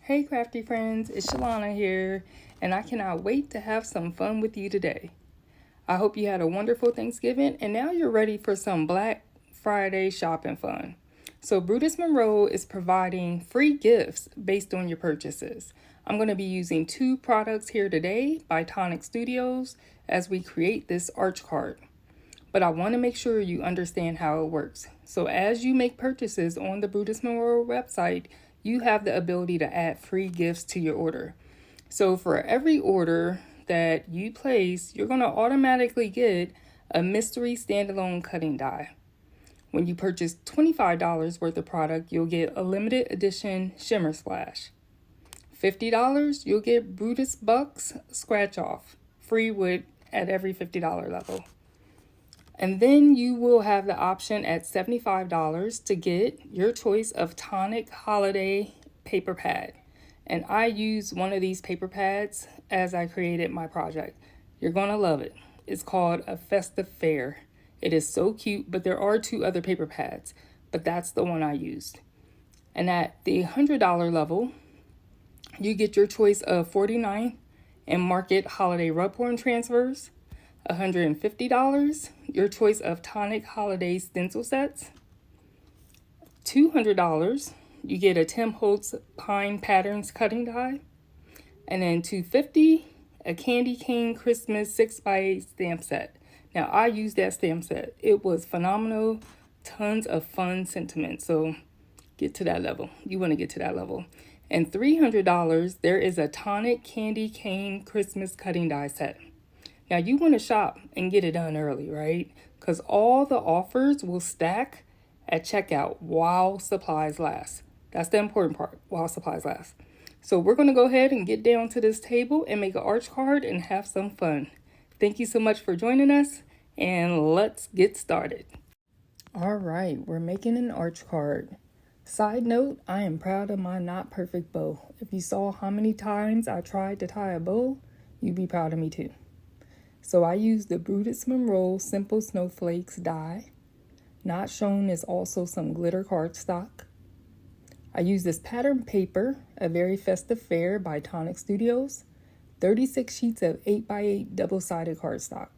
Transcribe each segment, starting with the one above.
Hey crafty friends, it's Shalana here, and I cannot wait to have some fun with you today. I hope you had a wonderful Thanksgiving and now you're ready for some Black Friday shopping fun. So Brutus Monroe is providing free gifts based on your purchases. I'm going to be using two products here today by Tonic Studios as we create this arch card. But I want to make sure you understand how it works. So as you make purchases on the Brutus Monroe website, you have the ability to add free gifts to your order. So for every order that you place, you're going to automatically get a mystery standalone cutting die. When you purchase $25 worth of product, you'll get a limited edition shimmer splash. $50, you'll get Brutus Bucks scratch off, free with at every $50 level. And then you will have the option at $75 to get your choice of Tonic Holiday paper pad. And I used one of these paper pads as I created my project. You're going to love it. It's called a Festive Fair. It is so cute, but there are two other paper pads, but that's the one I used. And at the $100 level, you get your choice of 49 and Market Holiday rub-on transfers. $150, your choice of Tonic Holiday stencil sets. $200, you get a Tim Holtz Pine Patterns cutting die. And then $250, a Candy Cane Christmas 6x8 stamp set. Now, I used that stamp set. It was phenomenal, tons of fun sentiment. So get to that level. You want to get to that level. And $300, there is a Tonic Candy Cane Christmas cutting die set. Now, you want to shop and get it done early, right? Because all the offers will stack at checkout while supplies last. That's the important part, while supplies last. So we're going to go ahead and get down to this table and make an arch card and have some fun. Thank you so much for joining us, and let's get started. All right, we're making an arch card. Side note, I am proud of my not perfect bow. If you saw how many times I tried to tie a bow, you'd be proud of me too. So I used the Brutus Monroe Simple Snowflakes die. Not shown is also some glitter cardstock. I used this pattern paper, A Very Festive Fair by Tonic Studios. 36 sheets of 8x8 double-sided cardstock.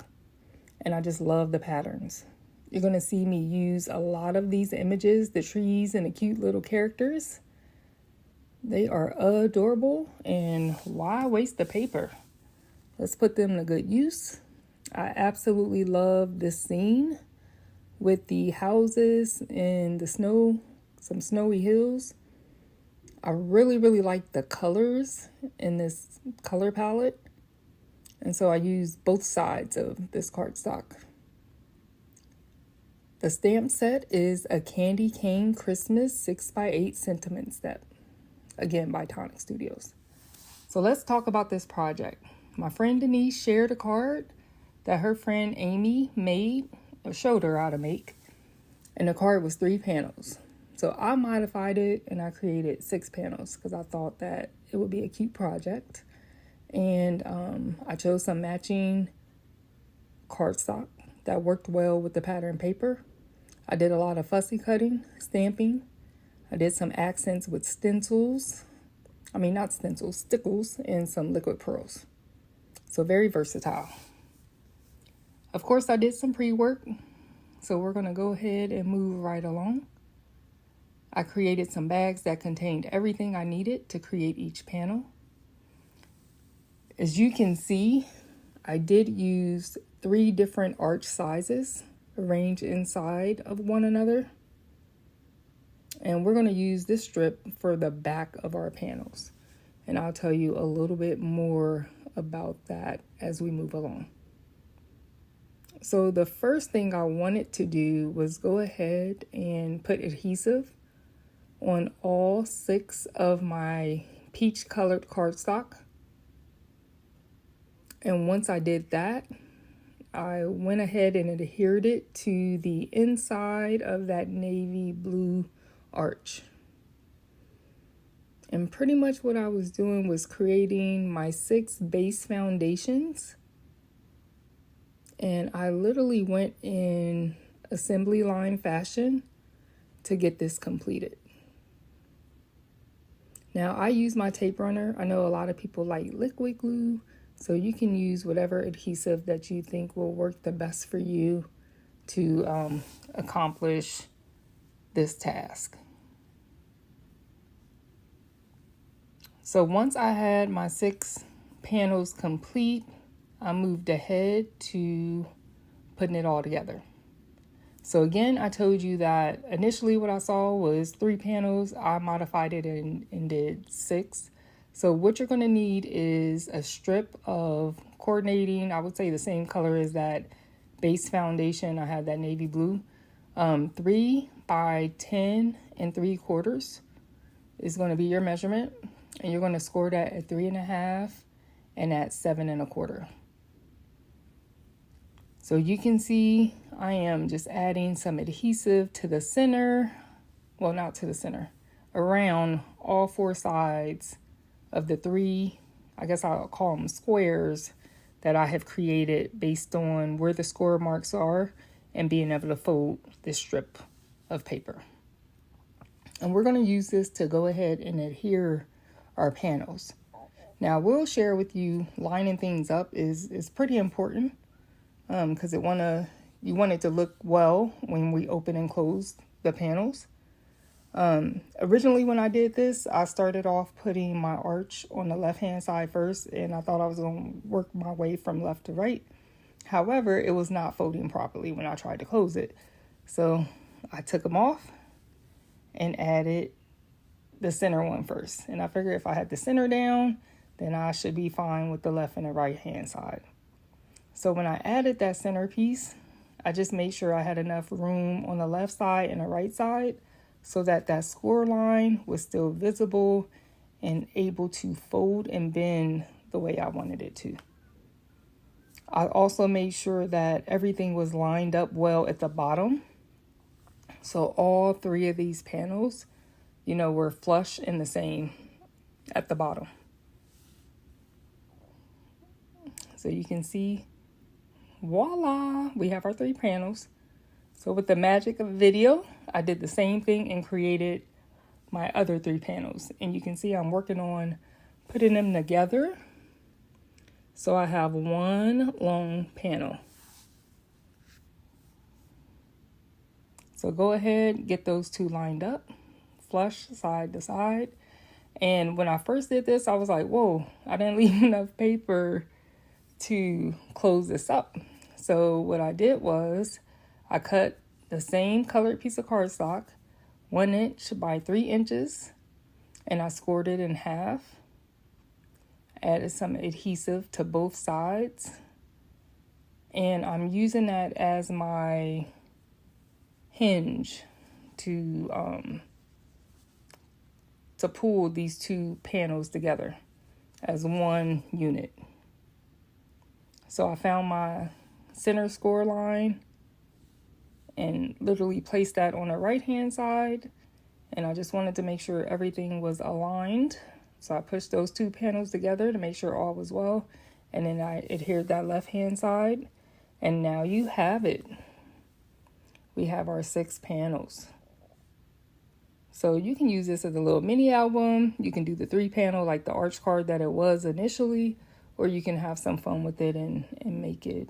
And I just love the patterns. You're going to see me use a lot of these images, the trees and the cute little characters. They are adorable, and why waste the paper? Let's put them to good use. I absolutely love this scene with the houses and the snow, some snowy hills. I really like the colors in this color palette. And so I used both sides of this cardstock. The stamp set is a Candy Cane Christmas 6x8 sentiment set. Again, by Tonic Studios. So let's talk about this project. My friend Denise shared a card that her friend Amy made, or showed her how to make. And the card was 3 panels. So I modified it and I created 6 panels because I thought that it would be a cute project. And I chose some matching cardstock that worked well with the pattern paper. I did a lot of fussy cutting, stamping. I did some accents with stencils. Not stencils, stickles, and some liquid pearls. So very versatile. Of course, I did some pre-work. So we're going to go ahead and move right along. I created some bags that contained everything I needed to create each panel. As you can see, I did use 3 different arch sizes arranged inside of one another. And we're going to use this strip for the back of our panels. And I'll tell you a little bit more about that as we move along. So the first thing I wanted to do was go ahead and put adhesive on all 6 of my peach colored cardstock. And once I did that, I went ahead and adhered it to the inside of that navy blue arch. And pretty much what I was doing was creating my 6 base foundations. And I literally went in assembly line fashion to get this completed. Now I use my tape runner. I know a lot of people like liquid glue, so you can use whatever adhesive that you think will work the best for you to accomplish this task. So once I had my 6 panels complete, I moved ahead to putting it all together. So again, I told you that initially what I saw was 3 panels. I modified it and did 6. So what you're going to need is a strip of coordinating, I would say the same color as that base foundation. I have that navy blue. 3 by 10 3/4 is going to be your measurement. And you're going to score that at 3.5 and at 7 1/4. So you can see I am just adding some adhesive to the center. Well, not to the center. Around all 4 sides of the 3, I guess I'll call them squares, that I have created based on where the score marks are and being able to fold this strip of paper. And we're going to use this to go ahead and adhere our panels. Now, we'll share with you lining things up is pretty important because you want it to look well when we open and close the panels. Originally, when I did this, I started off putting my arch on the left-hand side first, and I thought I was going to work my way from left to right. However, it was not folding properly when I tried to close it. So I took them off and added the center one first. And I figured if I had the center down, then I should be fine with the left and the right hand side. So when I added that center piece, I just made sure I had enough room on the left side and the right side so that that score line was still visible and able to fold and bend the way I wanted it to. I also made sure that everything was lined up well at the bottom. So all 3 of these panels, were flush and the same at the bottom. So you can see, voila, we have our 3 panels. So with the magic of video, I did the same thing and created my other 3 panels. And you can see I'm working on putting them together. So I have one long panel. So go ahead, get those 2 lined up, flush side to side. And when I first did this, I was like, whoa, I didn't leave enough paper to close this up. So what I did was I cut the same colored piece of cardstock, 1 inch by 3 inches, and I scored it in half. Added some adhesive to both sides. And I'm using that as my hinge to pull these 2 panels together as one unit. So I found my center score line and literally placed that on the right hand side, and I just wanted to make sure everything was aligned. So I pushed those 2 panels together to make sure all was well, and then I adhered that left hand side, and now you have it. We have our 6 panels. So you can use this as a little mini album. You can do the 3 panel like the arch card that it was initially, or you can have some fun with it and make it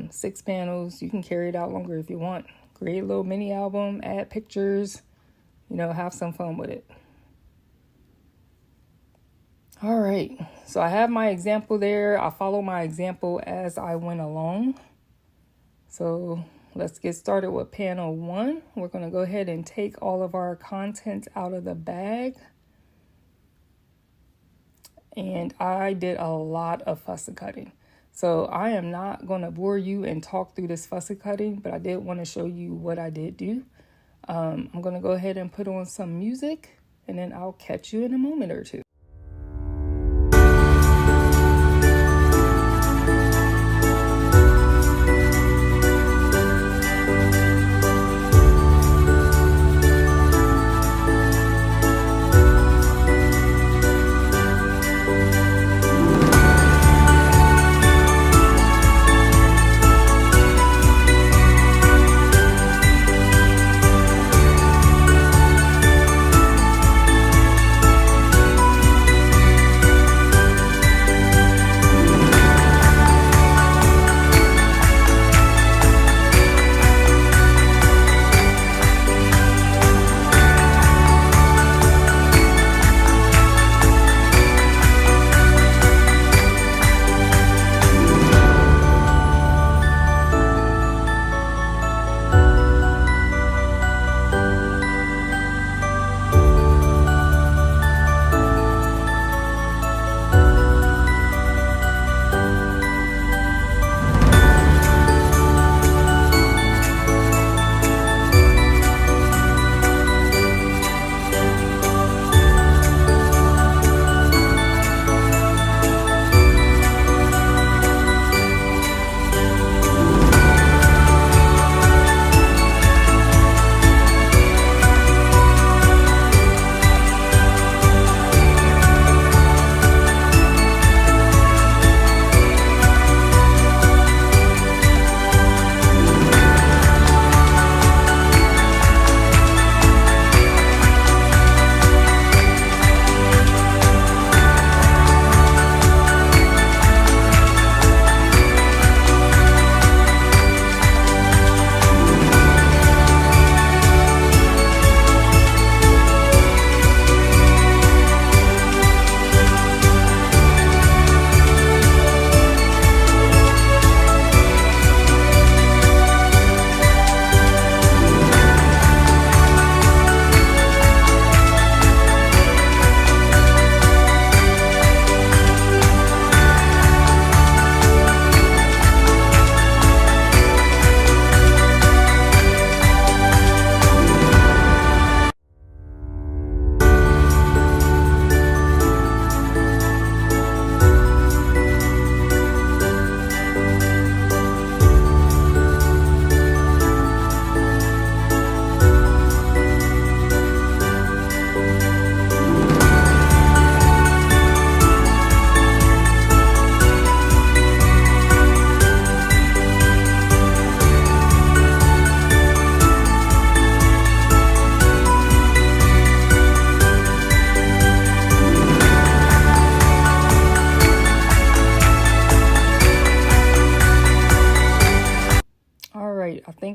6 panels. You can carry it out longer if you want. Create a little mini album, add pictures, have some fun with it. All right, so I have my example there. I follow my example as I went along. So let's get started with panel 1. We're going to go ahead and take all of our contents out of the bag. And I did a lot of fussy cutting. So I am not going to bore you and talk through this fussy cutting, but I did want to show you what I did do. I'm going to go ahead and put on some music, and then I'll catch you in a moment or two.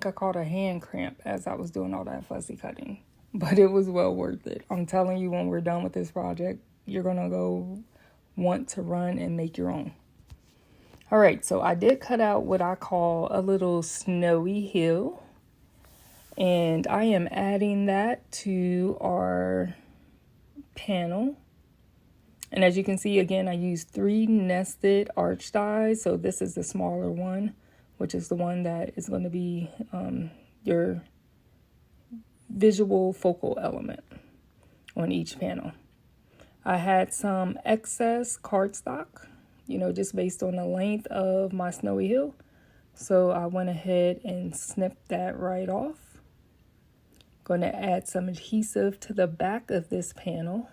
think I caught a hand cramp as I was doing all that fussy cutting, but it was well worth it. I'm telling you, when we're done with this project, you're gonna go want to run and make your own. All right, so I did cut out what I call a little snowy hill, and I am adding that to our panel. And as you can see, again, I used 3 nested arch dies. So this is the smaller one, which is the one that is going to be your visual focal element on each panel. I had some excess cardstock, just based on the length of my snowy hill. So I went ahead and snipped that right off. Going to add some adhesive to the back of this panel.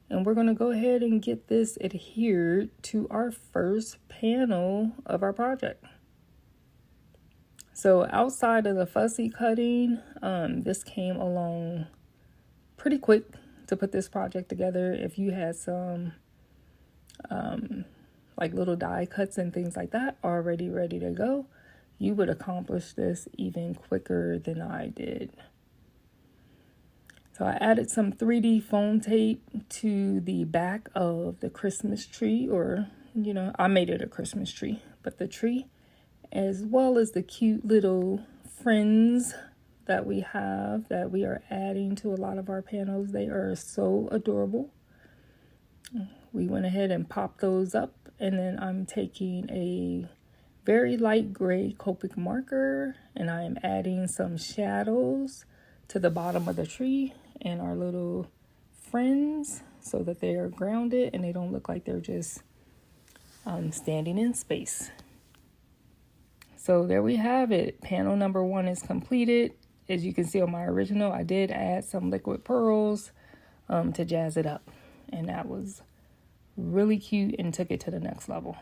And we're going to go ahead and get this adhered to our first panel of our project. So outside of the fussy cutting, this came along pretty quick to put this project together. If you had some like little die cuts and things like that already ready to go, you would accomplish this even quicker than I did. So I added some 3D foam tape to the back of the Christmas tree, or, I made it a Christmas tree, but the tree, as well as the cute little friends that we have that we are adding to a lot of our panels. They are so adorable. We went ahead and popped those up, and then I'm taking a very light gray Copic marker, and I am adding some shadows to the bottom of the tree and our little friends so that they are grounded and they don't look like they're just standing in space. So there we have it. Panel number 1 is completed. As you can see on my original, I did add some liquid pearls to jazz it up, and that was really cute and took it to the next level.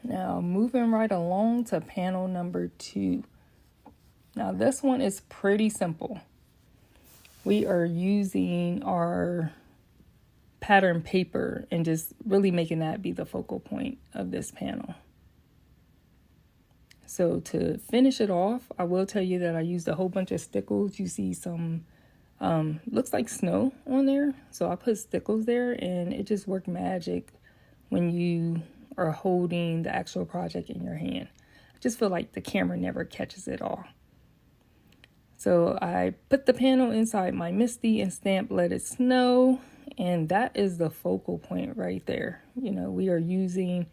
Now moving right along to panel number 2. Now this one is pretty simple. We are using our pattern paper and just really making that be the focal point of this panel. So to finish it off, I will tell you that I used a whole bunch of stickles. You see some, looks like snow on there. So I put stickles there, and it just worked magic when you are holding the actual project in your hand. I just feel like the camera never catches it all. So I put the panel inside my Misty and stamped Let It Snow, and that is the focal point right there. We are using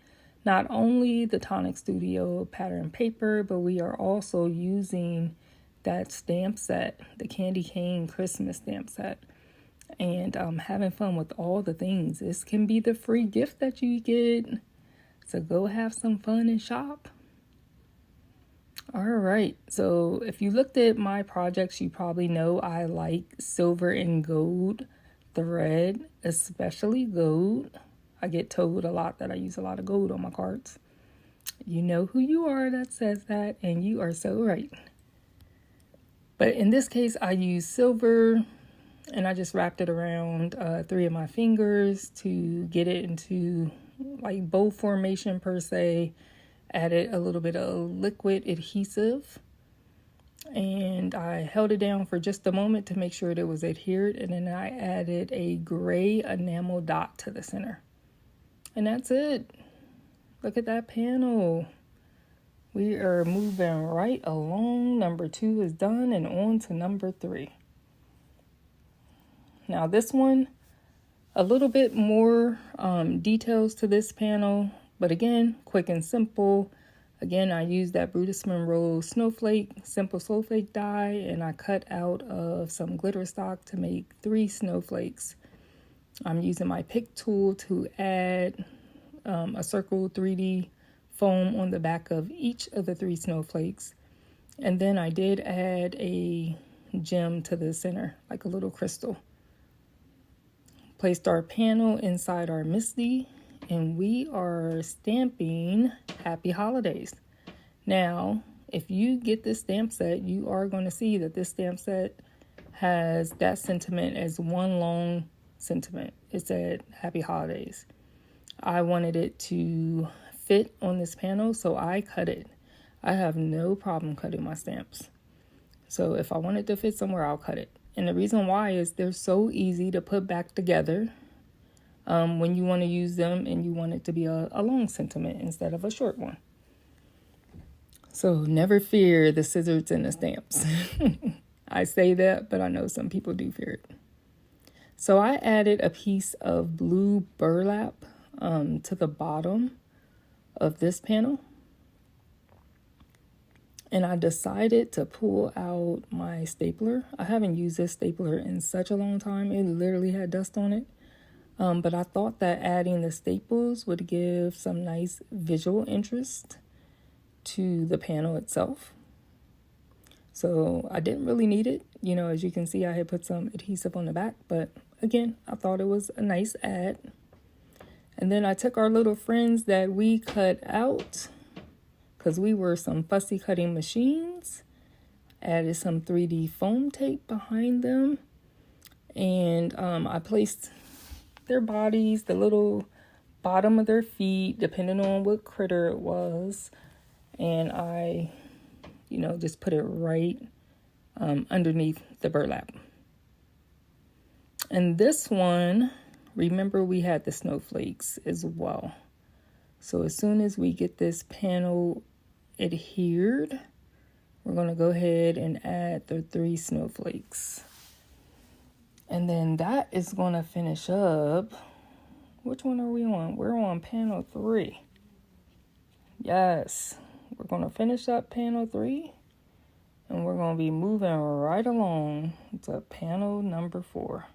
not only the Tonic Studio pattern paper, but we are also using that stamp set, the Candy Cane Christmas stamp set, and having fun with all the things. This can be the free gift that you get, so go have some fun and shop. All right, so if you looked at my projects, you probably know I like silver and gold thread, especially gold. I get told a lot that I use a lot of gold on my cards. You know who you are that says that, and you are so right. But in this case, I use silver, and I just wrapped it around 3 of my fingers to get it into like bow formation per se. Added a little bit of liquid adhesive, and I held it down for just a moment to make sure that it was adhered, and then I added a gray enamel dot to the center. And that's it. Look at that panel. We are moving right along. Number 2 is done, and on to number 3. Now this one, a little bit more details to this panel. But again, quick and simple. Again, I used that Brutus Monroe Snowflake Simple Snowflake die, and I cut out of some glitter stock to make 3 snowflakes. I'm using my pick tool to add a circle 3D foam on the back of each of the 3 snowflakes. And then I did add a gem to the center, like a little crystal. Placed our panel inside our Misty, and we are stamping Happy Holidays. Now, if you get this stamp set, you are going to see that this stamp set has that sentiment as one long sentiment. It said Happy Holidays. I wanted it to fit on this panel, so I cut it. I have no problem cutting my stamps. So if I want it to fit somewhere, I'll cut it. And the reason why is they're so easy to put back together when you want to use them and you want it to be a long sentiment instead of a short one. So never fear the scissors and the stamps. I say that, but I know some people do fear it. So I added a piece of blue burlap to the bottom of this panel. And I decided to pull out my stapler. I haven't used this stapler in such a long time. It literally had dust on it. But I thought that adding the staples would give some nice visual interest to the panel itself. So I didn't really need it. You know, as you can see, I had put some adhesive on the back. But again, I thought it was a nice add. And then I took our little friends that we cut out, because we were some fussy cutting machines, added some 3D foam tape behind them, and I placed their bodies, the little bottom of their feet, depending on what critter it was, and I, just put it right underneath the burlap. And this one, remember we had the snowflakes as well. So as soon as we get this panel adhered, we're going to go ahead and add the 3 snowflakes. And then that is going to finish up. Which one are we on? We're on panel 3. Yes, we're going to finish up panel 3. And we're going to be moving right along to panel number 4.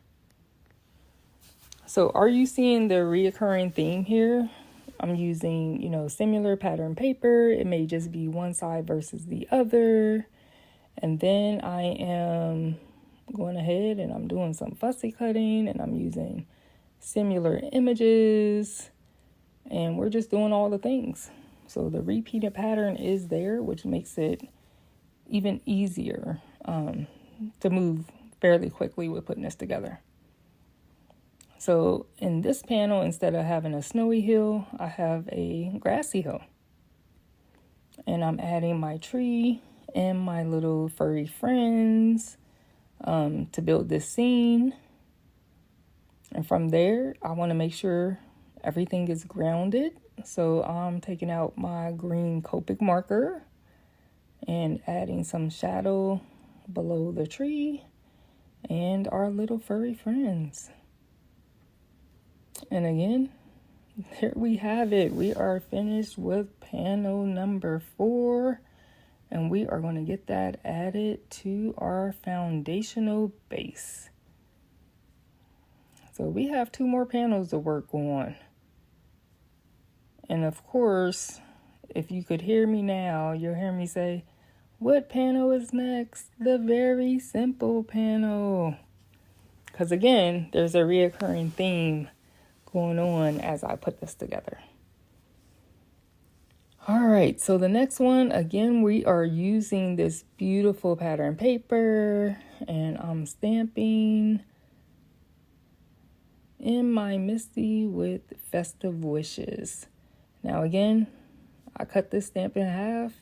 So are you seeing the reoccurring theme here? I'm using, similar pattern paper. It may just be one side versus the other. And then I am going ahead and I'm doing some fussy cutting and I'm using similar images. And we're just doing all the things. So the repeated pattern is there, which makes it even easier to move fairly quickly with putting this together. So in this panel, instead of having a snowy hill, I have a grassy hill. And I'm adding my tree and my little furry friends to build this scene. And from there, I want to make sure everything is grounded. So I'm taking out my green Copic marker and adding some shadow below the tree and our little furry friends. And again, here we have it. We are finished with panel number 4. And we are going to get that added to our foundational base. So we have 2 more panels to work on. And of course, if you could hear me now, you'll hear me say, what panel is next? The very simple panel. Because again, there's a reoccurring theme going on as I put this together. All right, so the next one, again, we are using this beautiful pattern paper and I'm stamping in my Misty with Festive Wishes. Now again, I cut this stamp in half,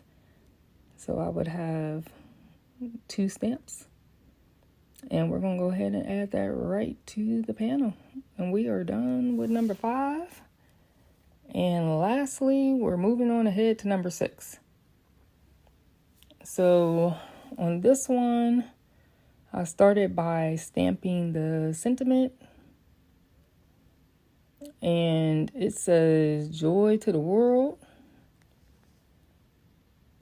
so I would have 2 stamps. And we're going to go ahead and add that right to the panel. And we are done with number 5. And lastly, we're moving on ahead to number 6. So on this one, I started by stamping the sentiment. And it says, joy to the world.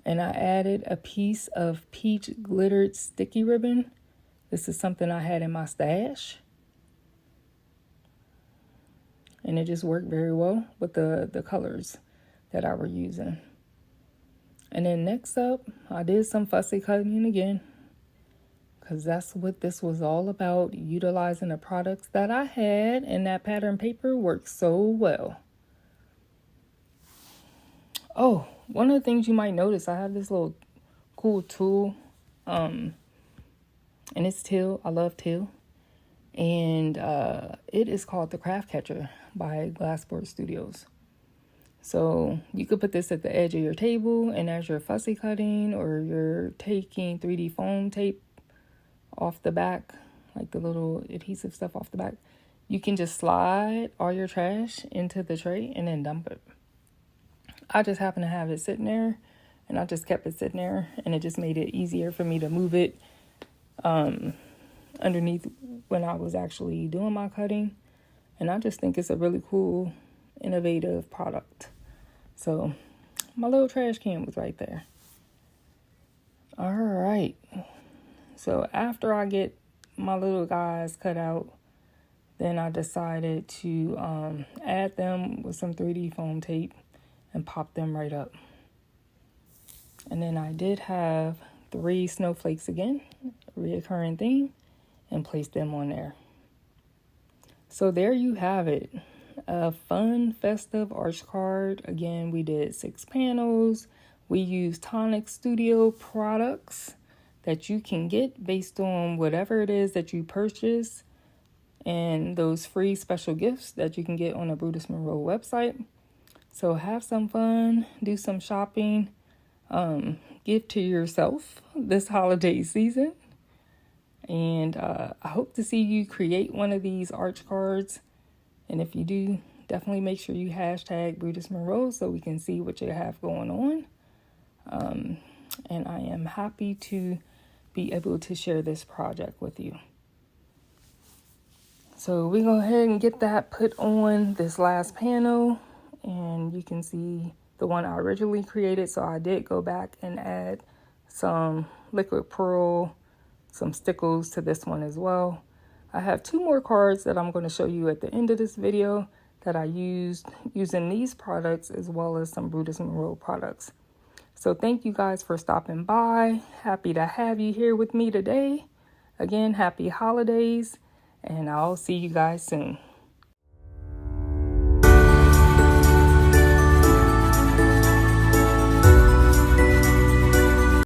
And I added a piece of peach glittered sticky ribbon. This is something I had in my stash. And it just worked very well with the colors that I were using. And then next up, I did some fussy cutting again, because that's what this was all about, utilizing the products that I had, and that pattern paper worked so well. Oh, one of the things you might notice, I have this little cool tool, and it's teal. I love teal. And it is called the Craft Catcher by Glassboard Studios. So you could put this at the edge of your table, and as you're fussy cutting or you're taking 3D foam tape off the back, like the little adhesive stuff off the back, you can just slide all your trash into the tray and then dump it. I just happen to have it sitting there, and I just kept it sitting there, and it just made it easier for me to move it underneath when I was actually doing my cutting. And I just think it's a really cool, innovative product. So my little trash can was right there. All right. So after I get my little guys cut out, then I decided to add them with some 3D foam tape and pop them right up. And then I did have 3 snowflakes again, reoccurring theme, and placed them on there. So there you have it. A fun, festive arch card. Again, we did 6 panels. We used Tonic Studio products that you can get based on whatever it is that you purchase, and those free special gifts that you can get on the Brutus Monroe website. So have some fun, do some shopping, give to yourself this holiday season. And I hope to see you create one of these arch cards. And if you do, definitely make sure you hashtag Brutus Monroe so we can see what you have going on. And I am happy to be able to share this project with you. So we go ahead and get that put on this last panel. And you can see the one I originally created. So I did go back and add some liquid pearl, some stickles to this one as well. I have 2 more cards that I'm going to show you at the end of this video that I used using these products as well as some Brutus Monroe products. So thank you guys for stopping by. Happy to have you here with me today. Again, happy holidays, and I'll see you guys soon.